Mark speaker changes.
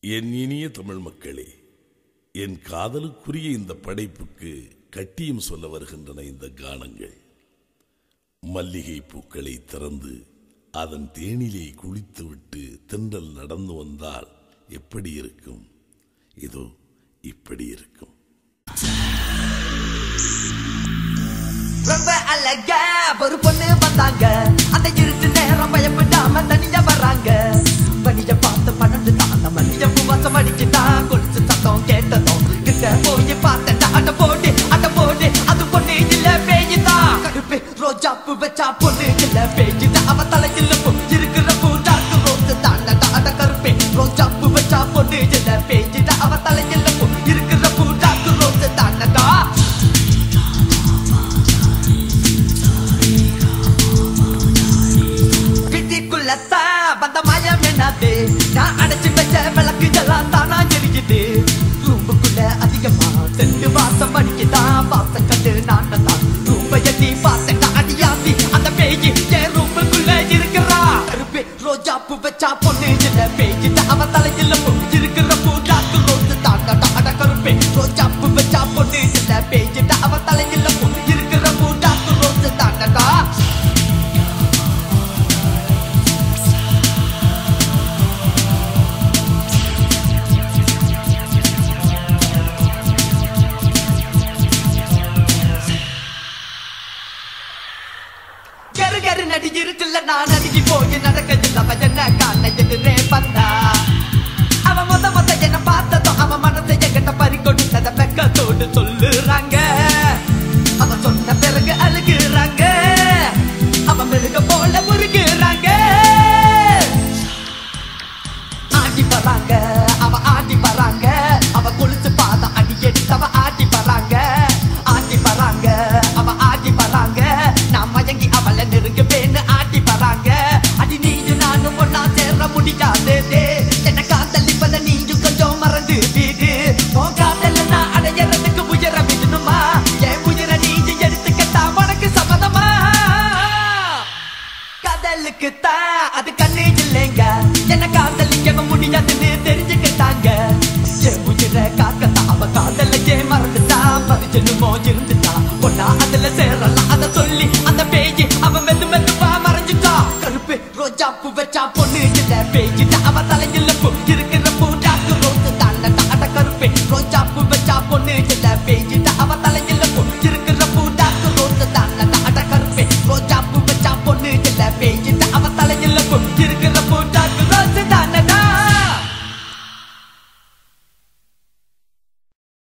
Speaker 1: என் இனிய தமிழ் மக்களே, என் காதலுக்குரிய இந்த படைப்புக்கு கட்டியம் சொல்ல வருகின்றன இந்த கானங்கள். மல்லிகை பூக்களை திறந்து அதன் தேனிலே குளித்துவிட்டு தென்றல் நடந்து வந்தால் எப்படி இருக்கும்? இதோ இப்படி இருக்கும்.
Speaker 2: ரொம்ப அழகா ஒரு பொண்ணு வந்தாங்க, அந்த இருட்டு நேரம் பயப்படாம தனியா வர்றாங்க. மணிய பார்த்து பன்னெண்டு தான் மணிய பூவாசம் அடிச்சுதான் கொலுசு சத்தம் கேட்டதும் கிட்ட போய் பார்த்தா அட்ட போடு அது பொண்ணு இல்ல பேய்தான். கருப்பு ரோஜா பூ வச்சா பொண்ணு இல்ல பேய்தான். அவ தலையில் இருக்கிற பூ டாக்கு ரோஸ் தாண்டா அட கருப்பே ரோஜா பூ வச்சா பொண்ணு இல்ல பேய்தான். அவ தலையில் இருக்கிற பூ டாக்கு ரோஸ் தாண்டா. வந்த மாயம் என்னது, நான் அடைச்சு வச்ச விளக்கு எல்லாம் தானா எரியுது. ரூம்புக்குள்ள அதிகமா செண்டு வாசம் அடிக்குதான். வாசம் கண்டு நான் தான் ரூம்ப எட்டி பார்த்தேன் அடியாத்தி அந்த பேய் என் ரூம்புக்குள்ள இருக்கிறா. கருப்பே ரோஜா பூ வச்சா பொண்ணு இல்ல பேய்தான். அவ தலையில் இருக்கிற பூ டாக்கு ரோஸ் தாண்டா அட கருப்பே ரோஜா பூ வச்சா பொண்ணு இல்ல பேய்தான். அவ தலையில் இருக்கிற பூ டாக்கு ரோஸ் தாண்டா. நடி இருக்குல்ல நான் அடிக்கி போய் நடக்கதில்ல. அவன் என்ன காண எதிரே வந்தா. அவன் மொத்த என்ன பார்த்ததும் அவன் மனத்தை என்கிட்ட பறி கொடுத்தத வெக்கத்தோடு சொல்லுறாங்க. அவன் சொன்ன பிறகு அழுகுறாங்க. அவன் மெருக போல முருகுறாங்க. ஆடி வராங்க, அவ ஆடி வராங்க. அவ கொலுசு பாதம் அடி எடுத்தவ ஆடி வராங்க. ஆடி வராங்க, அவ ஆடி வராங்க. நான் மயங்கி அவளை நெருங்குவேன்னு ஆடி வராங்க. அடி நீயும் நானும் ஒன்னா சேர முடியாது. என்ன காதலிப்பத நீயும் கொஞ்சம் மறந்து வீடு. உன் காதல நான் அடையறதுக்கு உயர விடணுமா? என் உயிர நீயும் எடுத்துக்கட்டா உனக்கு சம்மதமா? காதலுக்கு தான் அது கண்ணு இல்லைங்க. என்ன காதலிக்க முடியாதுன்னு தெரிஞ்சுக்கிட்டாங்க. என் உயிரை காக்கத்தான் அவ காதலையே மறந்துட்டா. மறுஜனுமோ இருந்துட்டா பொண்ணா அதுல சேரலாம் அத சொல்லி அந்த பேய் அவன் மெதுவா மறைஞ்சுட்டா. கருப்பு ரோஜா பூ வச்சா பொண்ணு இல்ல பேய்தான். அவ தலையில் இருக்கு